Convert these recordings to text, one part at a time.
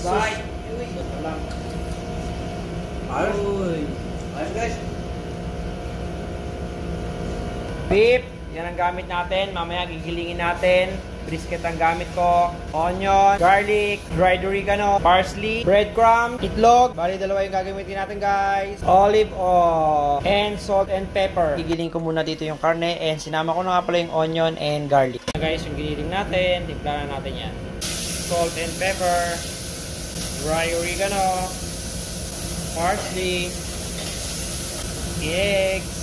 Bye! Ayos. Ayos guys. Beef, yan ang gamit natin. Mamaya gigilingin natin. Brisket ang gamit ko. Onion, garlic, dried oregano, parsley, breadcrumb, itlog. Bali, dalawa yung gagamitin natin guys. Olive oil, and salt and pepper. Gigiling ko muna dito yung karne and sinama ko na nga pala yung onion and garlic. Guys, yung giniling natin, timpla na natin yan. Salt and pepper, dry oregano, parsley, eggs,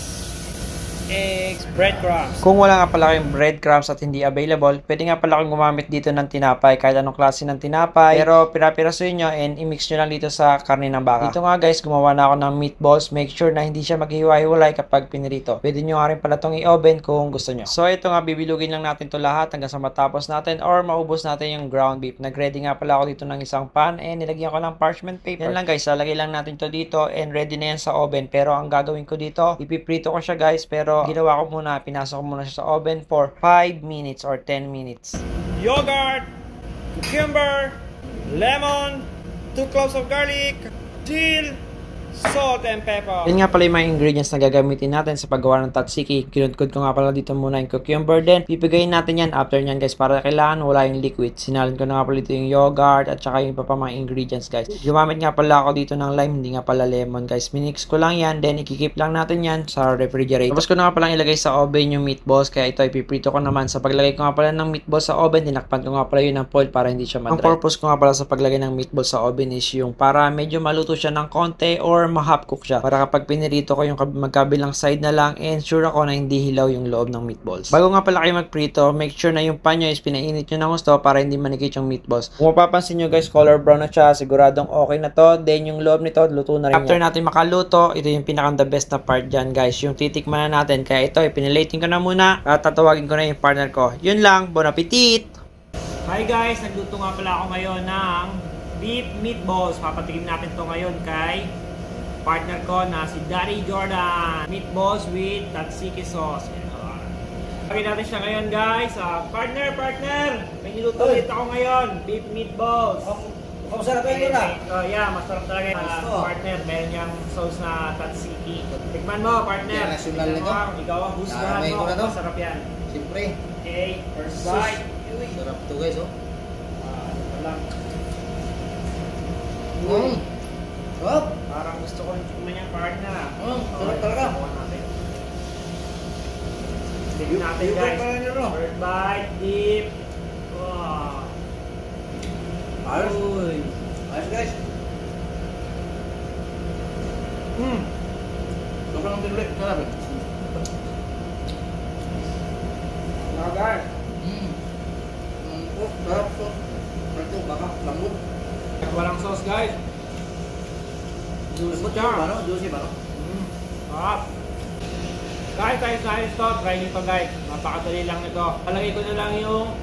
breadcrumbs. Kung wala nga pala kayong breadcrumbs at hindi available, pwede nga pala kayong gumamit dito ng tinapay, kahit anong klase ng tinapay. Pero pira-pirasuin nyo and i-mix nyo lang dito sa karne ng baka. Dito nga guys, gumawa na ako ng meatballs. Make sure na hindi siya maghiwa-hiwalay kapag pinirito. Pwede nyo nga rin pala itong i-oven kung gusto nyo. So ito nga, bibilugin lang natin to lahat hanggang sa matapos natin or maubos natin yung ground beef. Nag-ready nga pala ako dito ng isang pan and nilagyan ko ng parchment paper. Yan lang guys, lalagay lang natin to dito and ready na yan sa oven. Pero ang gagawin ko dito, ipiprito ko siya guys, pero ginawa ko muna, pinasok ko muna siya sa oven for 5 minutes or 10 minutes. Yogurt, cucumber, lemon, 2 cloves of garlic, dill, salt and pepper. Yan nga pala yung mga ingredients na gagamitin natin sa paggawa ng tzatziki. Kinudkod ko nga pala dito muna yung cucumber. Then, pipigayin natin yan after nyan guys para kailangan wala yung liquid. Sinalin ko na nga pala dito yung yogurt at saka yung iba pa mga ingredients guys. Gumamit nga pala ako dito ng lime, hindi nga pala lemon guys. Minix ko lang yan, then ikikip lang natin yan sa refrigerator. Tapos ko na nga pala ilagay sa oven yung meatballs, kaya ito ipiprito ko naman. Sa paglagay ko nga pala ng meatballs sa oven, dinakpan ko nga pala yun ng foil para hindi siya madry. Ang purpose ko nga pala sa paglagay ng meatballs sa oven is yung para medyo maluto siya ng konti or ma-half cook siya. Para kapag pinirito ko yung magkabilang side na lang, ensure ako na hindi hilaw yung loob ng meatballs. Bago nga pala kayo magprito, make sure na yung pan nyo is pinainit nyo ng gusto para hindi manikit yung meatballs. Kung mapapansin nyo guys, color brown na siya, siguradong okay na to. Then yung loob nito, luto na rin. After natin makaluto, ito yung pinakang the best na part dyan guys, yung titikman na natin. Kaya ito, ipinilating ko na muna at tatawagin ko na yung partner ko. Yun lang, bon appetit! Hi guys, nagluto nga pala ako ngayon ng beef meatballs. Papatikim natin to ngayon kay partner ko na si Daddy Jordan. Meatballs with tzatziki sauce. Pagin natin siya ngayon guys. Partner! May niluto ulit ako ngayon. Beef meatballs. Masarap yun na. Yeah, masarap talaga yung partner. Meron niyang sauce na tzatziki. Tikman mo partner. National nito. Ikaw ang husgahan mo. Masarap yan. Siyempre. Okay, first bite. Sarap to guys oh. Ito lang. Sarap. Parang gusto ko rin tikman yung partner. Sarap talaga. Dip natin guys. First bite, dip. Wow. Ayos. Ayos guys. Sobrang tinulit. Sarap eh. Now guys. Sarap to. Sarap to. Baka lambot. Walang sauce guys. Juicy siya. Juicy ba no? Sarap. Guys, to. Try nyo to guys. Napakadali lang nito. Palagay ko na lang yung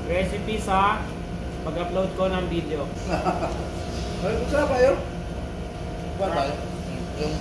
recipe sa pag-upload ko ng video. Ay, masarap ba yun? Masarap ba yun? Yung